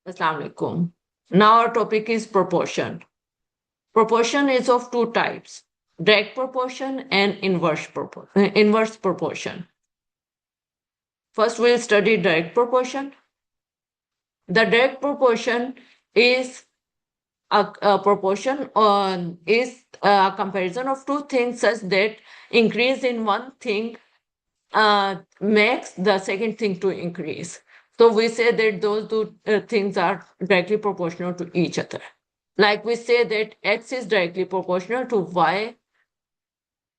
Assalamu alaikum. Now our topic is proportion. Proportion is of two types, direct proportion and inverse proportion. First, we'll study direct proportion. The direct proportion is a proportion is a comparison of two things such that increase in one thing makes the second thing to increase. So we say that those two things are directly proportional to each other. Like we say that x is directly proportional to y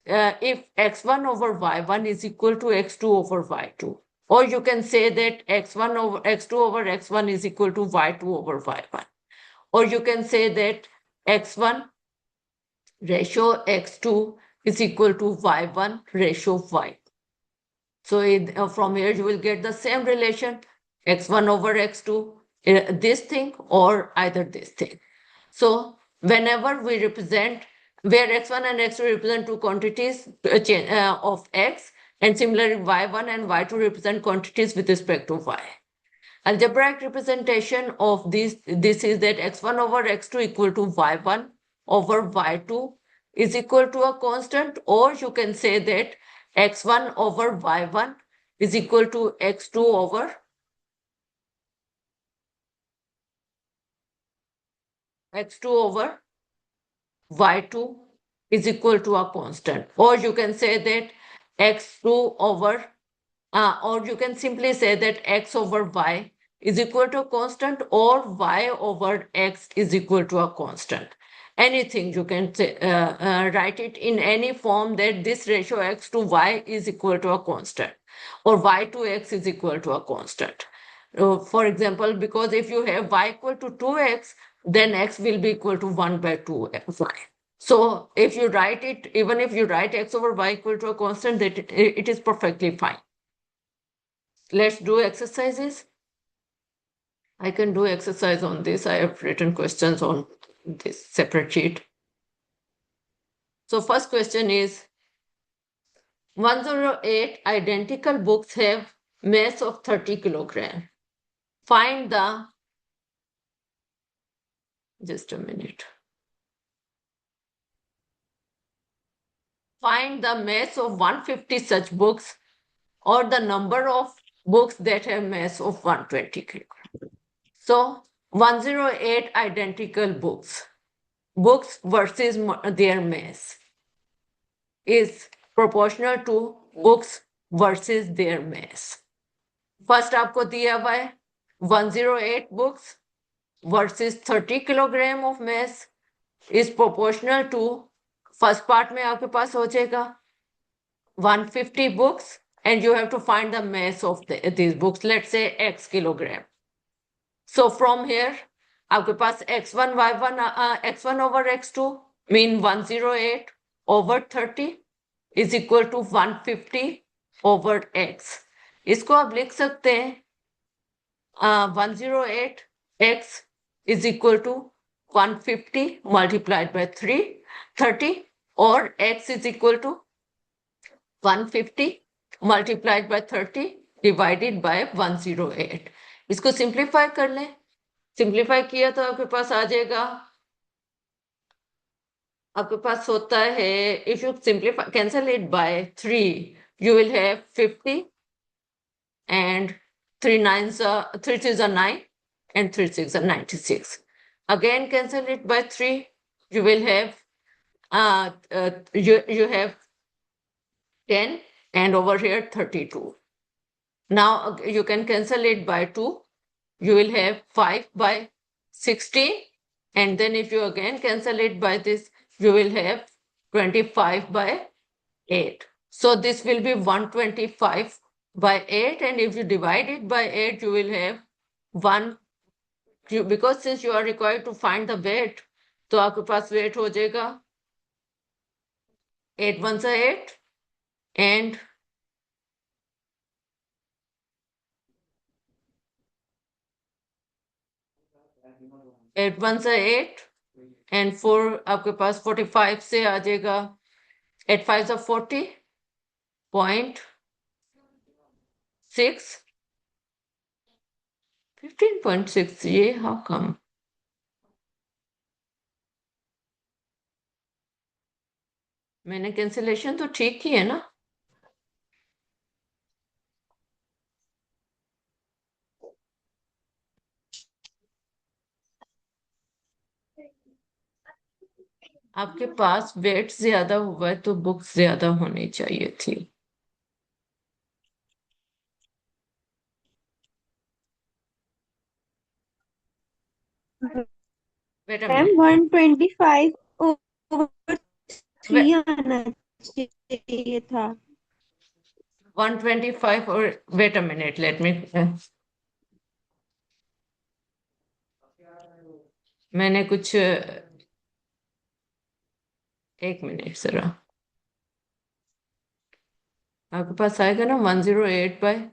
if x1 over y1 is equal to x2 over y2. Or you can say that x1 over x2 over x1 is equal to y2 over y1. Or you can say that x1 ratio x2 is equal to y1 ratio y. So from here you will get the same relation x1 over x2, this thing or either this thing. So whenever we represent where x1 and x2 represent two quantities of x, and similarly y1 and y2 represent quantities with respect to y. Algebraic representation of this is that x1 over x2 equal to y1 over y2 is equal to a constant, or you can say that x1 over y1 is equal to x2 over y2 is equal to a constant, or you can say that x2 over or you can simply say that x over y is equal to a constant, or y over x is equal to a constant. Anything you can say, write it in any form that this ratio x to y is equal to a constant, or y to x is equal to a constant. For example, because if you have y equal to 2x, then x will be equal to 1 by 2y. So if you write it, even if you write x over y equal to a constant, that it is perfectly fine. Let's do exercises. I can do exercise on this. I have written questions on this separate sheet. So first question is 108 identical books have mass of 30 kilogram. Find the, just a minute. Find the mass of 150 such books or the number of books that have mass of 120 kilogram. So 108 identical books versus their mass is proportional to books versus their mass. First आपको दिया हुआ है 108 books versus 30 kilogram of mass is proportional to, first part में आपके पास हो जाएगा 150 books and you have to find the mass of these books, let's say x kilogram. So from here आपके पास x1 y1 x1 over x2 mean 108 over 30 is equal to 150 over x. इसको आप लिख सकते हैं 108 x is equal to 150 multiplied by 30, or x is equal to 150 multiplied by 30 divided by 108. इसको simplify कर लें. Simplify किया तो आपके पास आ जाएगा, आपके पास होता है, if you simplify cancel it by 3 you will have 50 and 3 nines are 3 threes are 9 and 3 6 are 96. Again cancel it by 3 you will have you have 10 and over here 32. Now you can cancel it by 2, you will have 5 by 16, and then if you again cancel it by this you will have 25 by 8. So this will be 125 by 8, and if you divide it by 8 you will have 1, because since you are required to find the weight, तो आपके पास weight हो जाएगा 8 ones are 8 and 8 ones are 8 and 4 आपके पास 45 से आ जाएगा 8 5s are 40.6 15.6, ये how come? मैंने cancellation तो ठीक की है ना? आपके पास वेट ज्यादा हुआ है तो बुक्स ज्यादा होनी चाहिए थी। Wait a ma'am minute. 125 over 3 आना चाहिए था। 125 और wait a minute, let me, मैंने कुछ, एक मिनट जरा। आपके पास आएगा ना 108 by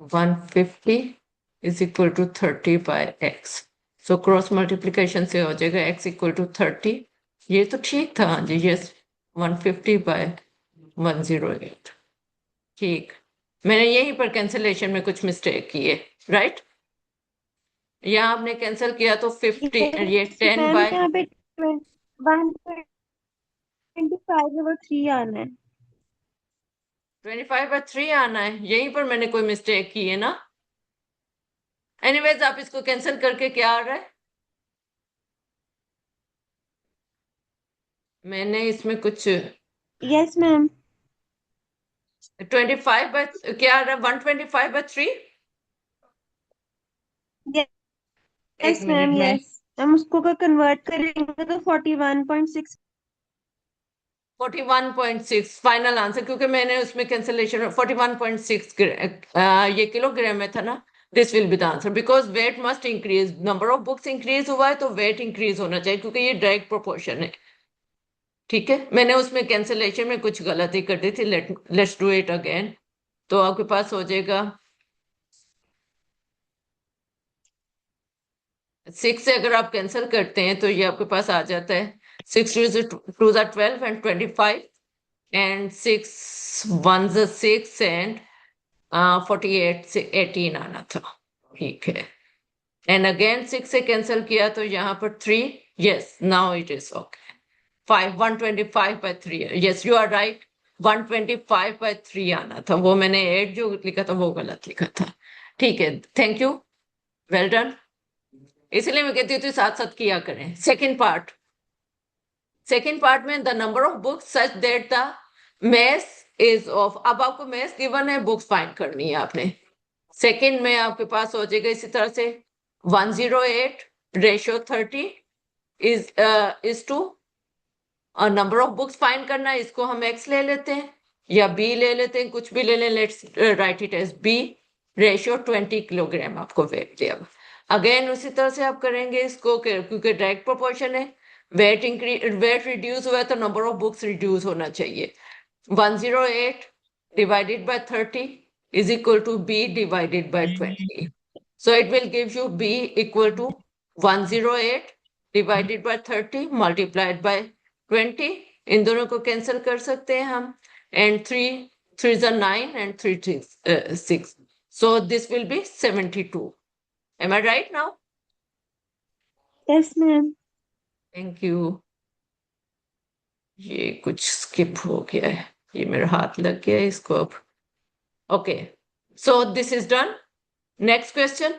150 is equal to 30 by x। So cross multiplication से हो जाएगा x इक्वल टू 30। ये तो ठीक था जी, यस, 150 बाय 108। ठीक, मैंने यहीं पर कैंसिलेशन में कुछ मिस्टेक की है, राइट? यहाँ आपने कैंसिल किया तो 50, ये यस 10 मैम, बाय यहाँ पे 125 ओवर 3 आना है। 25/3 आना है, यहीं पर मैंने कोई मिस्टेक की है ना? एनीवेज, आप इसको कैंसिल करके क्या आ रहा है? मैंने इसमें कुछ यस मैम। 25 बाय क्या आ रहा है, 125/3। एक यस मैम, मिनट में यस। हम उसको का कन्वर्ट करेंगे तो 41.6। 41.6 फाइनल आंसर, क्योंकि मैंने उसमें कैंसिलेशन 41.6 ये किलोग्राम में था ना। This will be the answer because weight must increase, number of books increase हुआ है तो वेट इंक्रीज होना चाहिए, क्योंकि ये डायरेक्ट प्रोपोर्शन है। ठीक है, मैंने उसमें कैंसिलेशन में कुछ गलती कर दी थी, लेट्स डू इट अगेन। तो आपके पास हो जाएगा 6 से अगर आप कैंसिल करते हैं तो ये आपके पास आ जाता है 6 टू 12 एंड 25 एंड 6 1 6 एंड 48 से 18 आना था। ठीक है, एंड अगेन 6 से कैंसिल किया तो यहाँ पर 3। Yes, now it is okay. 5 125/3, yes you are right, 125/3 आना था, वो मैंने 8 जो लिखा था वो गलत लिखा था। ठीक है, थैंक यू, वेल डन। इसलिए मैं कहती हूँ साथ साथ किया करें। सेकेंड पार्ट में the number of books such that the mass is off, अब आपको मैस गिवन है, बुक्स फाइंड करनी है आपने। सेकेंड में आपके पास हो जाएगा इसी तरह से 108 ratio 30 is to number of books find करना है, इसको हम एक्स ले लेते हैं या बी ले लेते हैं, कुछ भी ले लें, let's write it as b ratio 20 kilogram आपको वेट दिया। अगेन उसी तरह से आप करेंगे इसको, क्योंकि डायरेक्ट प्रोपोर्शन है, वेट रिड्यूस हुआ है तो नंबर ऑफ बुक्स रिड्यूस होना चाहिए। 108 divided by 30 is equal to b divided by 20. So it will give you b equal to 108 divided by 30 multiplied by 20. इन दोनों को कैंसिल कर सकते हैं हम, and 3 3s are 9 and 3 6. So this will be 72. Am I right now? Yes ma'am. Thank you. ये कुछ skip हो गया है, ये मेरा हाथ लग गया है इसको अब। Okay, so this is done. Next question,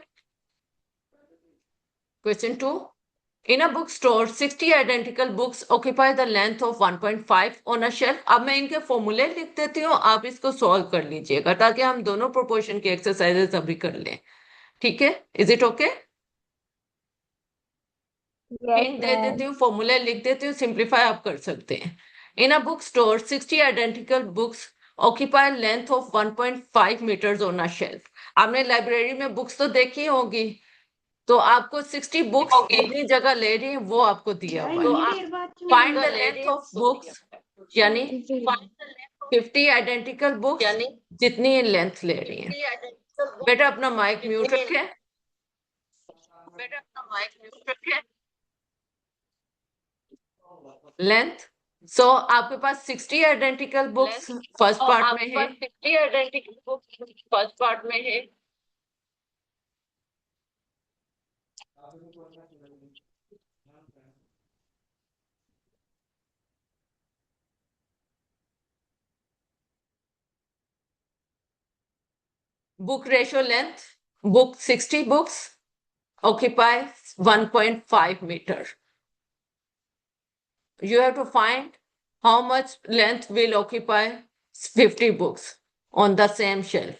question 2। In a bookstore, 60 identical books occupy the length of 1.5 on a shelf. अब मैं इनके फॉर्मूले लिख देती हूँ, आप इसको सॉल्व कर लीजिएगा ताकि हम दोनों प्रोपोर्शन की एक्सरसाइजेस अभी कर लें। ठीक है, is it okay? Yes hint they ma'am. देती हूँ, फॉर्मूला लिख देती हूँ, सिंप्लीफाई आप कर सकते हैं। In a book store 60 identical books occupy length of 1.5 metres on a shelf. आपने लाइब्रेरी में बुक्स तो देखी होगी, तो आपको 60 बुक्स कितनी जगह ले रही है वो आपको दिया हुआ तो है। आप देर बाद find the length of books, यानी जी। 50 आइडेंटिकल बुक्स जितनी लेंथ ले रही हैं। बेटा अपना माइक म्यूट रखें। लेंथ सो आपके पास 60 आइडेंटिकल बुक्स फर्स्ट पार्ट में है। 60 आइडेंटिकल बुक्स फर्स्ट पार्ट में है। Book ratio length, book 60 books occupy 1.5 meter. You have to find how much length will occupy 50 books on the same shelf.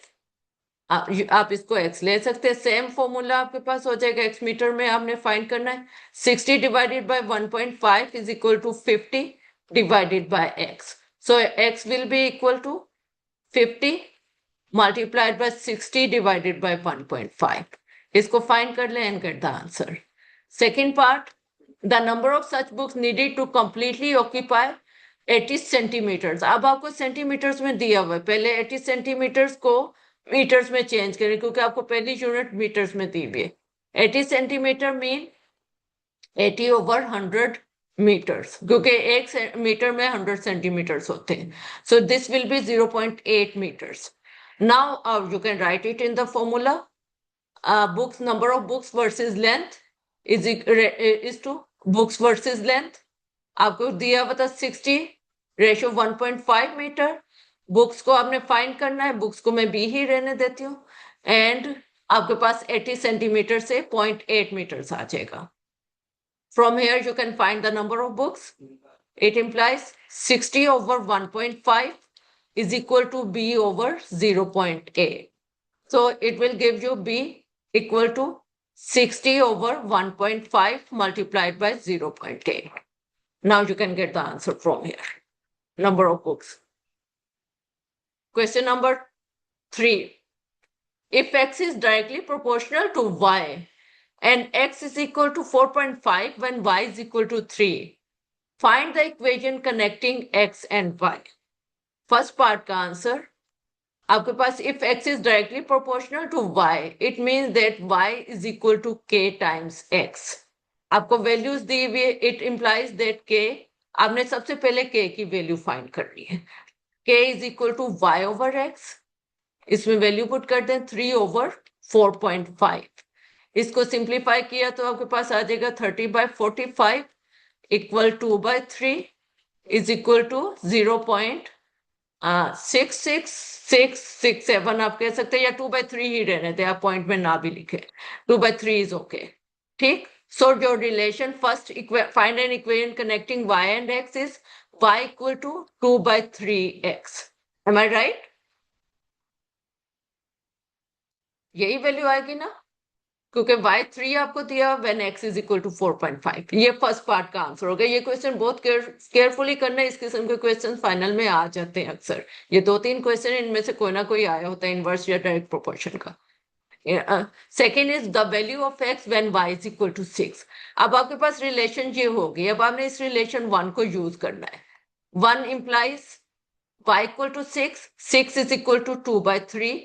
आप इसको x ले सकते हैं। सेम फॉर्मूला आपके पास हो जाएगा। x मीटर में आपने फाइंड करना है 60 divided by 1.5 is equal to 50 divided by x. So x will be equal to 50 multiplied by 60 divided by 1.5. इसको फाइंड कर लें and get the answer. Second part, the number of such books needed to completely occupy 80 centimeters. अब आपको centimetres में दिया हुआ है, पहले 80 सेंटीमीटर्स को मीटर्स में चेंज करें क्योंकि आपको पहली यूनिट मीटर्स में दी हुई है। 80 सेंटीमीटर मीन 80 over 100 meters, क्योंकि एक मीटर में 100 सेंटीमीटर्स होते हैं। So this will be 0.8 meters. Now you can write it in the formula. Books, number of books versus length is to books versus length. आपको दिया हुआ था 60 रेशियो 1.5 मीटर। बुक्स को आपने फाइंड करना है, बुक्स को मैं बी ही रहने देती हूँ। एंड आपके पास 80 सेंटीमीटर से 0.8 मीटर्स आ जाएगा। From here you can find the number of books. It implies 60 over 1.5 is equal to b over 0.8. So it will give you b equal to 60 over 1.5 multiplied by 0.8. Now you can get the answer from here. Number of books. Question number 3. If x is directly proportional to y and x is equal to 4.5 when y is equal to 3, find the equation connecting x and y. First part का answer आपके पास, if x is directly proportional to y, it means that y is equal to k times x. आपको values दी हुई, it implies that k, आपने सबसे पहले k की value find करनी है। k is equal to y over x, इसमें value put कर दें 3 over 4.5. इसको सिंप्लीफाई किया तो आपके पास आ जाएगा 30 by 45 equal 2 by 3 is equal to 0.6667 आप कह सकते हैं, या 2 by 3 ही रहने थे, आप पॉइंट में ना भी लिखे। 2 by 3 इज ओके। ठीक। So your relation first find an equation connecting y and x is y equal to 2 by 3x. Am I right? यही वैल्यू आएगी ना, क्योंकि y3 आपको दिया when x is equal to 4.5. ये फर्स्ट पार्ट का answer हो गया। ये क्वेश्चन बहुत केयरफुली करना है, इस किस्म के क्वेश्चन फाइनल में आ जाते हैं अक्सर। ये 2-3 क्वेश्चन इनमें से कोई ना कोई आया होता है इनवर्स या डायरेक्ट प्रोपोर्शन का। Second is the value of x when y is equal to 6. अब आपके पास रिलेशन ये होगी, अब आपने इस रिलेशन 1 को यूज करना है। 1 implies y equal to 6, 6 is equal to 2 by 3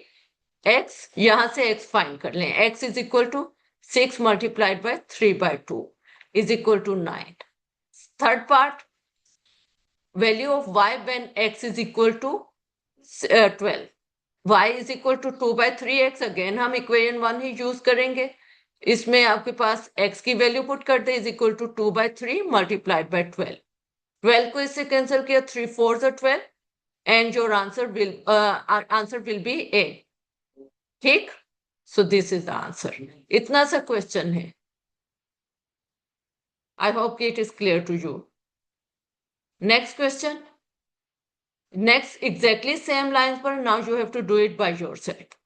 x, यहां से x फाइंड कर लें। x is equal to 6 multiplied by 3 by 2 is equal to 9. Third part, value of y when x is equal to 12. y is equal to 2 by 3x, again हम equation 1 ही use करेंगे। इसमें आपके पास x की value put कर दे is equal to 2 by 3 multiplied by 12. 12 को इससे cancel किया, 3 4s are 12 and your answer will be A. ठीक। So this is the answer. इतना सा क्वेश्चन है। I hope it is clear to you. Next question, next exactly same line पर, now you have to do it by yourself.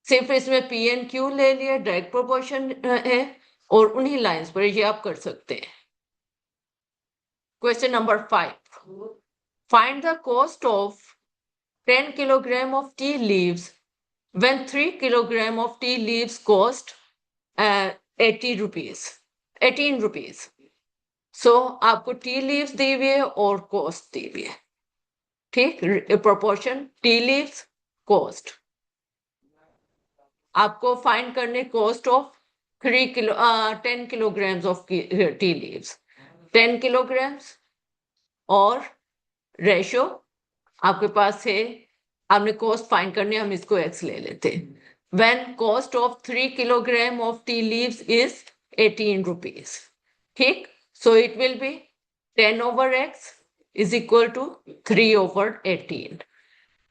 सिर्फ इसमें P and Q ले लिया, direct proportion है, और उन्हीं लाइंस पर ये आप कर सकते हैं। Question number 5, find the cost of 10 kilogram of tea leaves when 3 kilogram of tea leaves cost 80 rupees, 18 rupees. So आपको टी लीव्स दी हुई है और कॉस्ट दी हुई है। ठीक, प्रोपोर्शन टी लीव्स कॉस्ट। आपको फाइंड करने cost of 10 kilograms of tea leaves। 10 kilograms और रेशो आपके पास है, आपने कॉस्ट फाइंड करनी है, हम इसको x ले लेते हैं। When cost of 3 kilogram of tea leaves is 18 rupees, ठीक, so it will be 10 over x is equal to 3 over 18।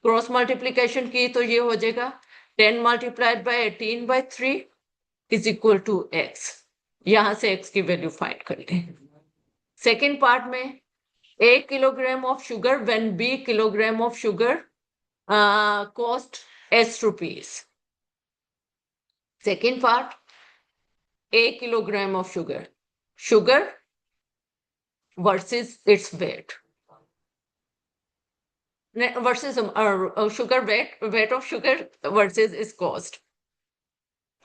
Cross multiplication की तो ये हो जाएगा 10 multiplied by 18 by 3 is equal to x। यहां से x की वैल्यू फाइंड कर लें। सेकेंड पार्ट में a kilogram of sugar when b kilogram of sugar cost s rupees। Second part, a kilogram of sugar versus its weight versus sugar weight of sugar versus its cost,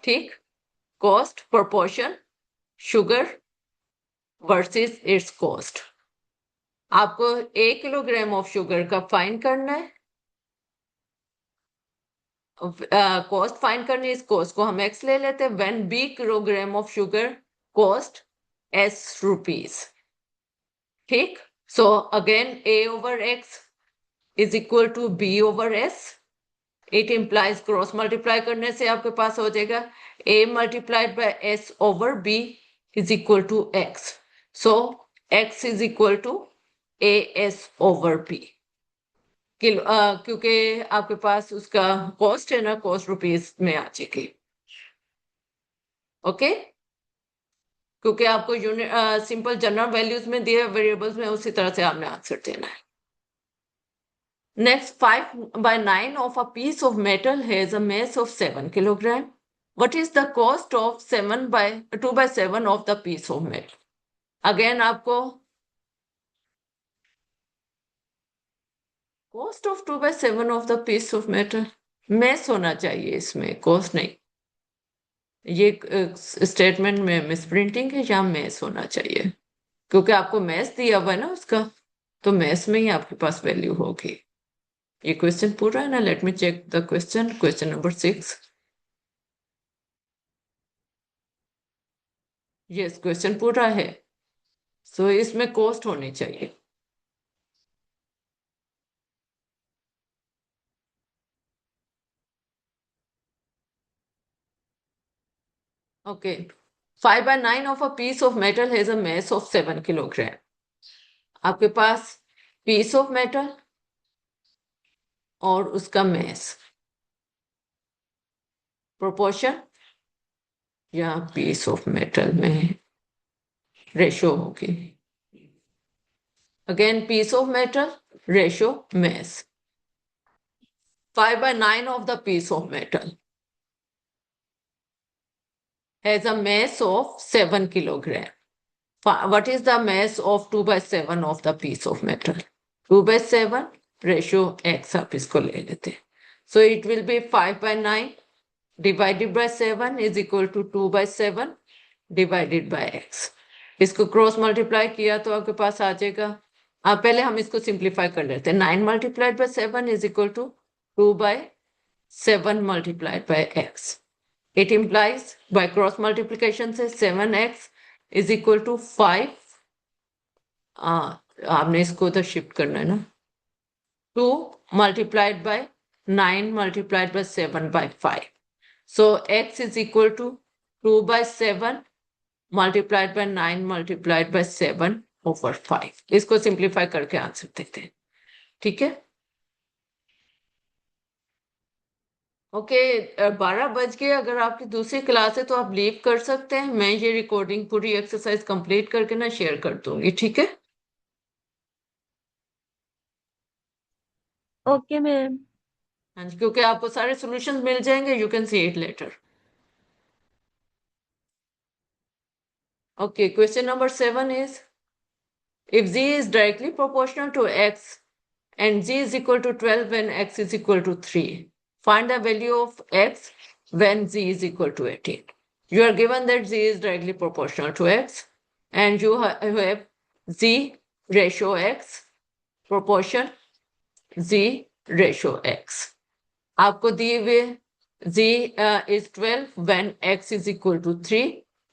ठीक, cost proportion sugar versus its cost। आपको 1 kilogram of sugar का find करना है, cost find करनी है, इस cost को हम x ले लेते हैं। When b kilogram of sugar cost s rupees, ठीक, so again a over x is equal to b over s। It implies cross multiply करने से आपके पास हो जाएगा a multiplied by s over b is equal to x, so x is equal to a s over b। क्योंकि आपके पास उसका cost है ना, कॉस्ट रुपीज में आ जाएगी, ओके, क्योंकि आपको यूनिट सिंपल जनरल वैल्यूज में दिए वेरिएबल्स में उसी तरह से आपने आंसर देना है। Next, 5/9 of a piece of metal has a mass of 7 kilogram. What is the cost of 2/7 of the piece of metal? Again आपको cost of 2/7 of the piece of metal, mass होना चाहिए इसमें, cost नहीं। ये statement में misprinting है, यहाँ mess होना चाहिए, क्योंकि आपको मैस दिया हुआ है ना उसका, तो मैस में ही आपके पास वैल्यू होगी। ये क्वेश्चन पूरा है ना? Let me check the question, question number 6। Yes, question पूरा है, सो इसमें कॉस्ट होनी चाहिए। Okay, 5/9 of a piece of metal has a mass of 7 kilogram। आपके पास पीस ऑफ मेटल और उसका मैस, प्रोपोर्शन या पीस ऑफ मेटल में रेशो होगी। Again piece of metal ratio mass, 5/9 of the piece of metal has a mass of 7 kilogram। What is the mass of 2/7 of the piece of metal? 2/7 ratio x, आप इसको ले लेते हैं, so it will be 5/9 divided by 7 is equal to 2/7 divided by x। इसको cross multiply किया तो आपके पास आ जाएगा, पहले हम इसको सिंप्लीफाई कर लेते हैं। 9 multiplied by 7 is equal to 2/7 multiplied by x। It implies by cross multiplication से 7x is equal to 5, आपने इसको तो शिफ्ट करना है ना, 2 multiplied by 9 multiplied by 7 by 5, so x is equal to 2/7 multiplied by 9 multiplied by 7 over 5। इसको simplify करके answer देते हैं, ठीक है। ओके, 12 बज गए, अगर आपकी दूसरी क्लास है तो आप लीव कर सकते हैं, मैं ये रिकॉर्डिंग पूरी एक्सरसाइज कंप्लीट करके ना शेयर कर दूंगी, ठीक है। Okay ma'am. हाँ जी, क्योंकि आपको सारे सॉल्यूशंस मिल जाएंगे, you can see it later. Okay, question number 7 is, if z is directly proportional to x and z is equal to 12 when x is equal to 3, find the value of x when z is equal to 18। You are given that z is directly proportional to x and you have z ratio x, proportion z ratio x। आपको दिए हुए z is 12 when x is equal to 3,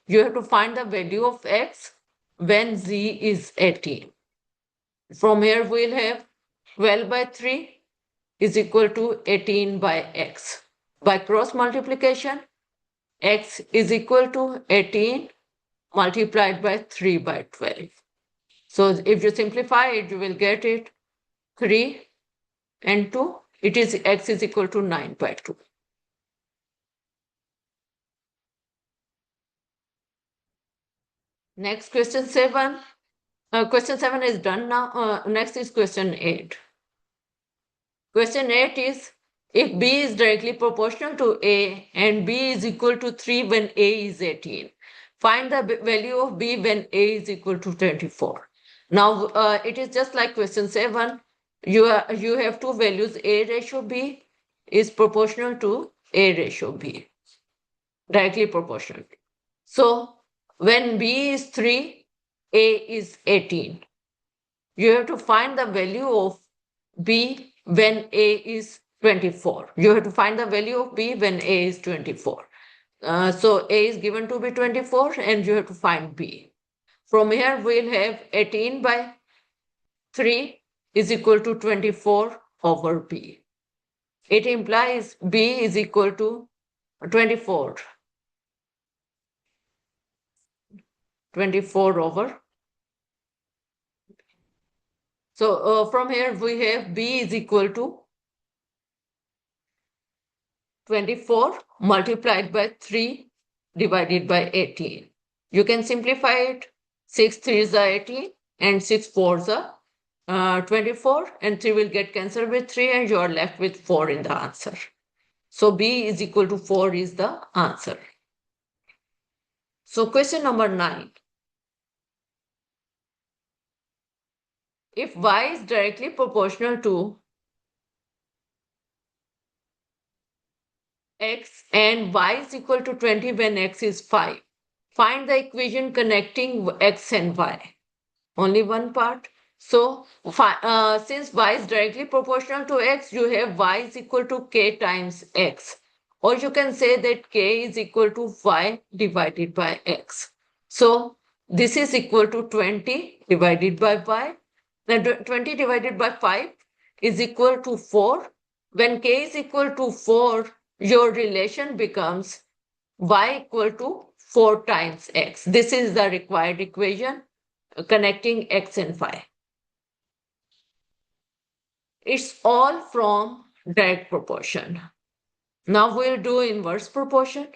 you have to find the value of x when z is 18। From here we'll have 12 by 3 is equal to 18 by x. By cross multiplication, x is equal to 18 multiplied by 3 by 12. So if you simplify it, you will get it 3 and 2. It is x is equal to 9 by 2. Next, question 7. Question 7 is done now. Next is question 8. Question 8 is, if b is directly proportional to a and b is equal to 3 when a is 18, find the value of b when a is equal to 24. Now, it is just like question 7. You have two values, a ratio b is proportional to a ratio b, directly proportional. So, when b is 3, a is 18. You have to find the value of b when a is 24. You have to find the value of b when a is 24. So a is given to be 24 and you have to find b. From here we'll have 18 by 3 is equal to 24 over b. It implies b is equal to 24. 24 over. So from here we have b is equal to 24 multiplied by 3 divided by 18. You can simplify it. 6 3s are 18 and 6 4s are 24, and 3 will get cancelled with 3 and you are left with 4 in the answer. So b is equal to 4 is the answer. So question number 9. If y is directly proportional to x and y is equal to 20 when x is 5, find the equation connecting x and y. Only one part. So since y is directly proportional to x, you have y is equal to k times x. Or you can say that k is equal to y divided by x. So this is equal to 20 divided by y. Now 20 divided by 5 is equal to 4. When k is equal to 4, your relation becomes y equal to 4 times x. This is the required equation connecting x and y. It's all from direct proportion. Now we'll do inverse proportion.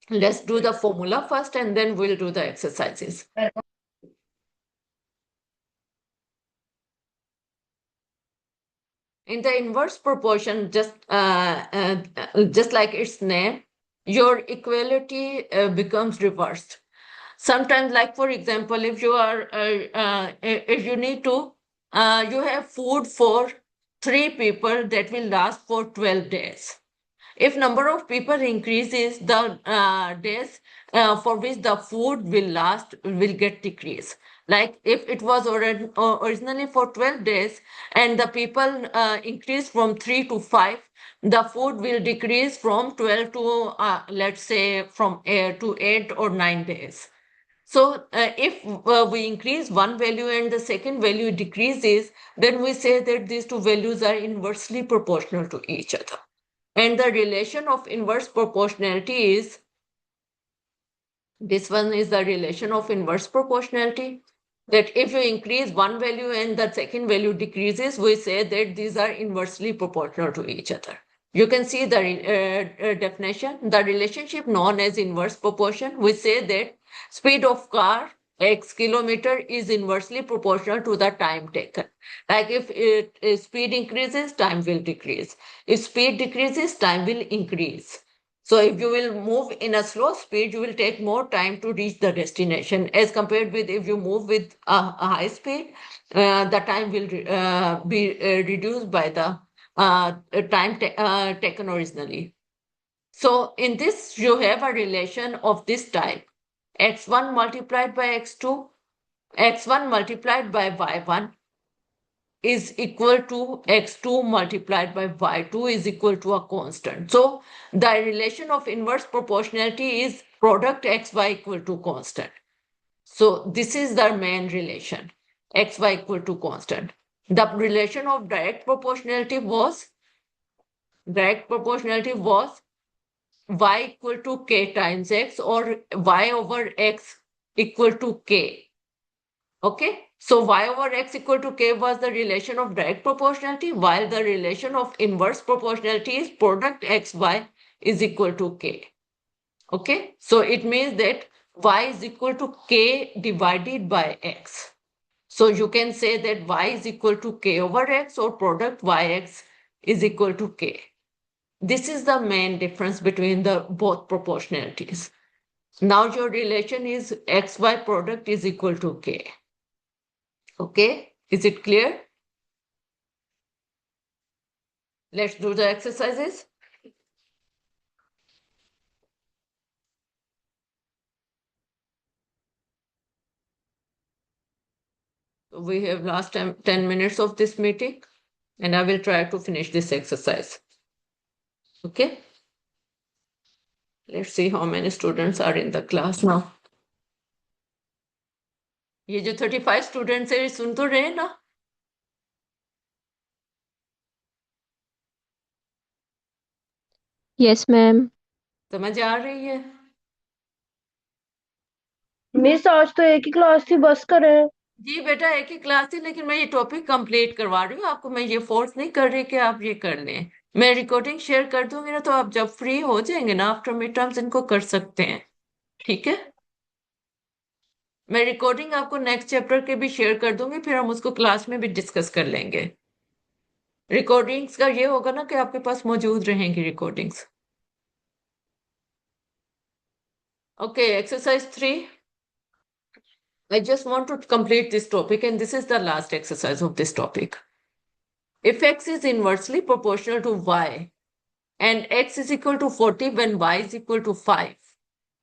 Let's do the formula first and then we'll do the exercises. In the inverse proportion, just like its name, your equality becomes reversed. Sometimes, like for example, if you are, if you need to, you have food for 3 people that will last for 12 days. If number of people increases, the days for which the food will last will get decreased. Like if it was originally for 12 days and the people increase from 3 to 5, the food will decrease from 12 to, let's say, from to 8 or 9 days. So if we increase one value and the second value decreases, then we say that these two values are inversely proportional to each other. And the relation of inverse proportionality is, this one is the relation of inverse proportionality, that if you increase one value and the second value decreases, we say that these are inversely proportional to each other. You can see the definition, the relationship known as inverse proportion. We say that speed of car x kilometer is inversely proportional to the time taken. Like if speed increases, time will decrease. If speed decreases, time will increase. So if you will move in a slow speed, you will take more time to reach the destination as compared with if you move with a high speed, the time will be reduced by the time taken originally. So in this, you have a relation of this type. x1 multiplied by x2, x1 multiplied by y1 is equal to x2 multiplied by y2 is equal to a constant. So the relation of inverse proportionality is product xy equal to constant. So this is the main relation. xy equal to constant. The relation of direct proportionality was y equal to k times x, or y over x equal to k. Okay, so y over x equal to k was the relation of direct proportionality, while the relation of inverse proportionality is product xy is equal to k. Okay, so it means that y is equal to k divided by x. So you can say that y is equal to k over x, or product yx is equal to k. This is the main difference between the both proportionalities. Now your relation is xy product is equal to k. Okay, is it clear? Let's do the exercises. We have last time 10 minutes of this meeting, and I will try to finish this exercise. Okay, let's see how many students are in the class now. ये जो 35 students है सुन तो रहे हैं ना? Yes ma'am. समझ आ रही है? मिस आज तो एक ही क्लास थी, बस करें। जी बेटा, एक ही क्लास थी, लेकिन मैं ये टॉपिक कंप्लीट करवा रही हूँ आपको। मैं ये फोर्स नहीं कर रही कि आप ये कर लें। मैं रिकॉर्डिंग शेयर कर दूंगी ना, तो आप जब फ्री हो जाएंगे ना आफ्टर मिड टर्म्स इनको कर सकते हैं। ठीक है, मैं रिकॉर्डिंग आपको नेक्स्ट चैप्टर के भी शेयर कर दूंगी, फिर हम उसको क्लास में भी डिस्कस कर लेंगे। रिकॉर्डिंग्स का ये होगा ना कि आपके पास मौजूद रहेंगी recordings. Okay, exercise 3। I just want to complete this topic, and this is the last exercise of this topic. If x is inversely proportional to y and x is equal to 40 when y is equal to 5,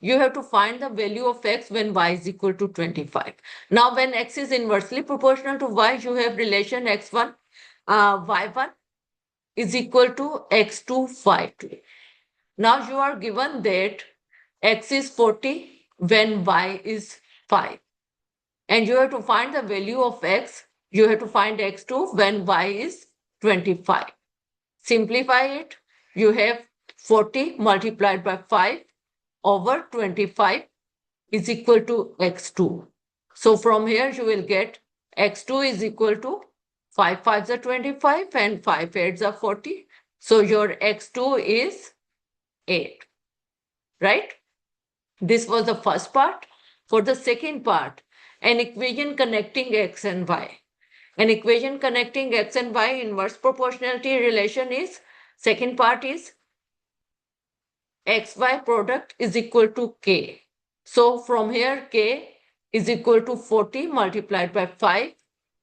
you have to find the value of x when y is equal to 25. Now, when x is inversely proportional to y, you have relation x1, y1 is equal to x2, y2. Now, you are given that x is 40 when y is 5. And you have to find the value of x. You have to find x2 when y is 25. Simplify it. You have 40 multiplied by 5 over 25 is equal to x2. So from here you will get x2 is equal to 5 5s are 25 and 5 8s are 40. So your x2 is 8. Right? This was the first part. For the second part, an equation connecting x and y. An equation connecting x and y inverse proportionality relation is, second part is xy product is equal to k. So from here k is equal to 40 multiplied by 5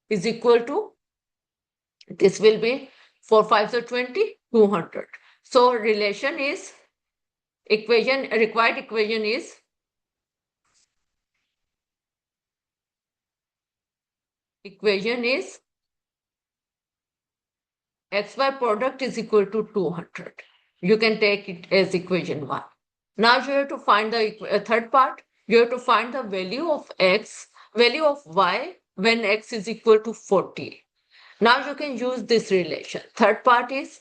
is equal to, this will be 4 5s are 20, 200. So relation is, required equation is xy product is equal to 200. You can take it as equation 1. Now you have to find the third part. You have to find the value of y when x is equal to 40. Now you can use this relation. Third part is,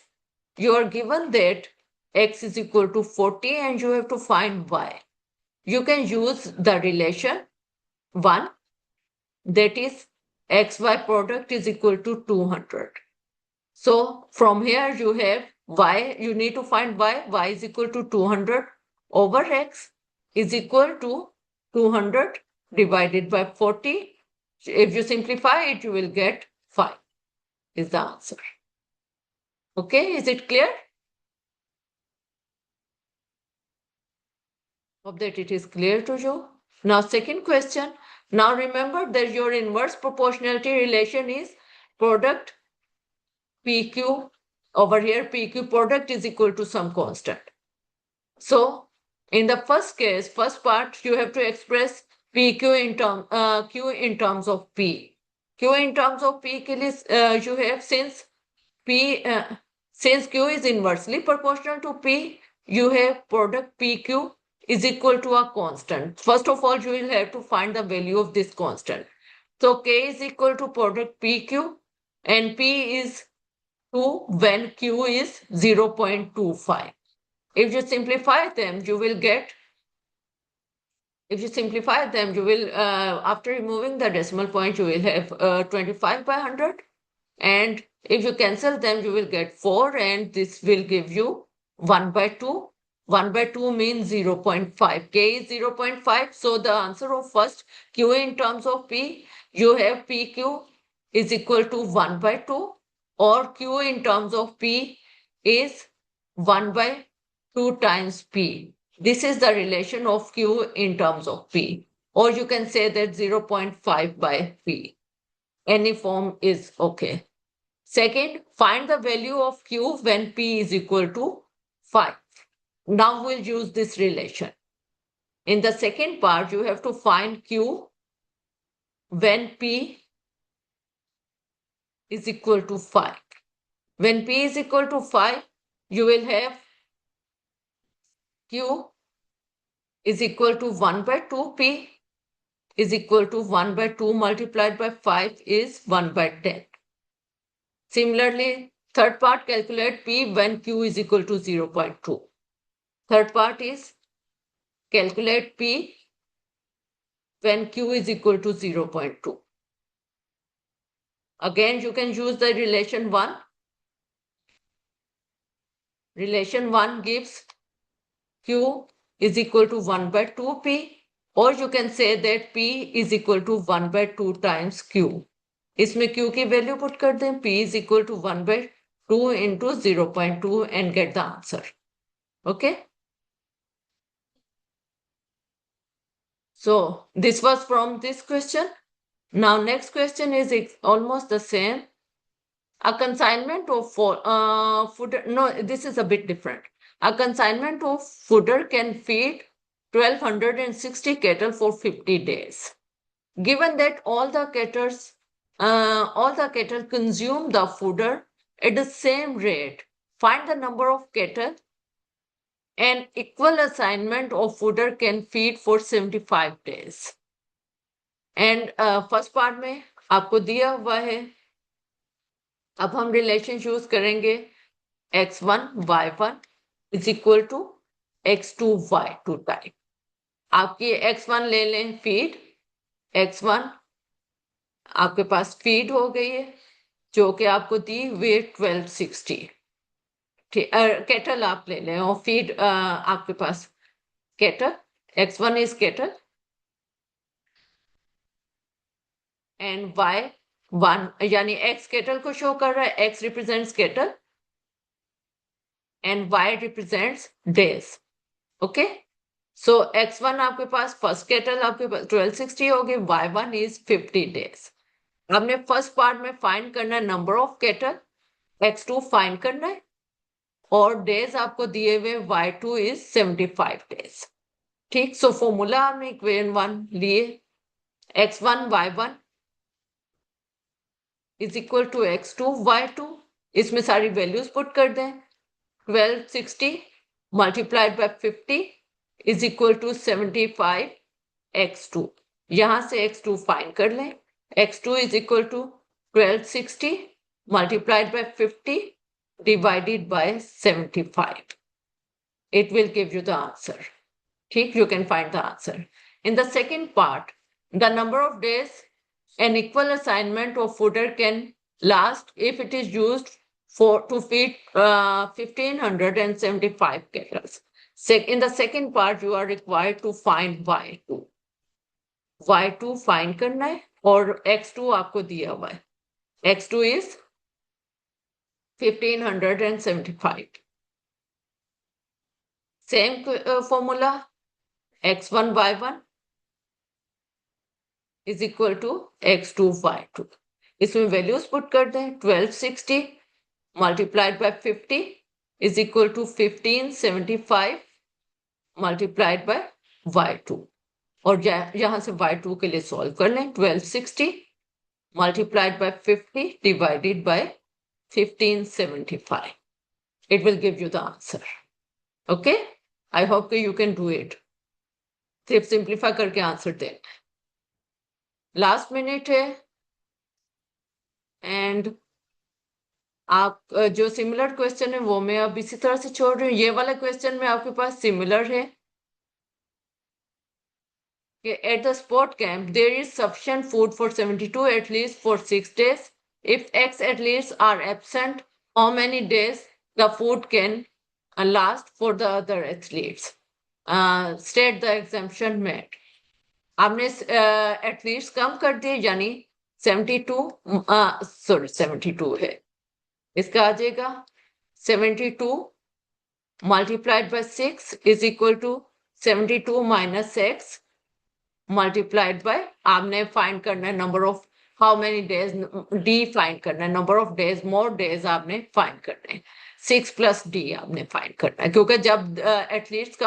you are given that x is equal to 40 and you have to find y. You can use the relation 1, that is xy product is equal to 200. So from here you have y, you need to find y is equal to 200 over x is equal to 200 divided by 40. If you simplify it, you will get 5 is the answer. Okay, is it clear? Hope that it is clear to you. Now, second question. Now remember that your inverse proportionality relation is product PQ. Over here, PQ product is equal to some constant. So in the first case, first part, you have to express PQ in Q in terms of P. Q in terms of P you have, since Q is inversely proportional to P, you have product PQ is equal to a constant. First of all, you will have to find the value of this constant. So K is equal to product PQ and P is 2 when Q is 0.25. If you simplify them, you will get, after removing the decimal point, you will have 25 by 100. And if you cancel them, you will get 4 and this will give you 1 by 2. 1 by 2 means 0.5. K is 0.5. So the answer of first Q in terms of P, you have PQ is equal to 1 by 2 or Q in terms of P is 1 by 2 times P. This is the relation of Q in terms of P. Or you can say that 0.5 by P. Any form is okay. Second, find the value of Q when P is equal to 5. Now we'll use this relation. In the second part, you have to find Q when P is equal to 5. When P is equal to 5, you will have Q is equal to 1 by 2. P is equal to 1 by 2 multiplied by 5 is 1 by 10. Similarly, third part, calculate P when Q is equal to 0.2. Third part is calculate P when Q is equal to 0.2. Again, you can use the relation 1. Relation 1 gives Q is equal to 1 by 2P, or you can say that P is equal to 1 by 2 times Q. इसमें Q की value put कर दें, P is equal to 1 by 2 into 0.2 and get the answer. Okay? So this was from this question. Now next question is almost the same. A consignment of fooder, no, this is a bit different. A consignment of fooder can feed 1260 cattle for 50 days. Given that all the cattle consume the fooder at the same rate, find the number of cattle an equal assignment of fooder can feed for 75 days. And first part में आपको दिया हुआ है. अब हम relation use करेंगे x1 y1 is equal to x2 y2 type. आपकी x1 ले लें फीड. x1 आपके पास फीड हो गई है जो कि आपको दी हुई 1260. कैटल आप ले लें और फीड आपके पास cattle x1 is cattle and y1 यानी x कैटल को शो कर रहा है. x represents cattle and y represents days. Okay? So x1 आपके पास फर्स्ट कैटल आपके पास 1260 होगी. y1 is 50 days. हमने फर्स्ट पार्ट में फाइंड करना है number of cattle. x2 find करना है और डेज आपको दिए हुए y2 is 75 days. ठीक. सो फॉर्मूला हमने इक्वेशन 1 लिए. x1 y1 is equal to x2 y2. इसमें सारी वैल्यूज पुट कर दें. 1260 multiplied by 50 is equal to 75 x2. यहां से x2 फाइंड कर लें. x2 is equal to 1260 multiplied by 50 divided by 75. It will give you the answer. ठीक, you can find the answer. In the second part, the number of days an equal assignment of fooder can last if it is used to feed 1575 cattle. In the second part, you are required to find y2. y2 find करना है और x2 आपको दिया हुआ है. x2 is 1575. Same formula. x1 y1 is equal to x2 y2. इसमें values put कर दें. 1260 multiplied by 50 is equal to 1575 multiplied by y2. और यहां से y2 के लिए सॉल्व कर लें. 1260 multiplied by 50 divided by 1575. It will give you the answer. Okay? I hope that you can do it. सिर्फ सिंप्लीफाई करके आंसर दें. लास्ट मिनट है एंड आप जो सिमिलर क्वेश्चन है वो मैं अब इसी तरह से छोड़ रही हूँ। ये वाला क्वेश्चन में आपके पास सिमिलर है कि at the sport camp there is sufficient food for 72 athletes for 6 days. If X athletes are absent, how many days the food can last for the other athletes? State the exemption made. आपने athletes कम कर दिए यानी 72 है, इसका आ जाएगा 72 multiplied by 6 is equal to 72 minus x multiplied by आपने find करना है number of how many days, D find करना है, number of days, more days आपने फाइंड करने हैं, 6 + d आपने फाइंड करना है क्योंकि जब एथलीट्स कम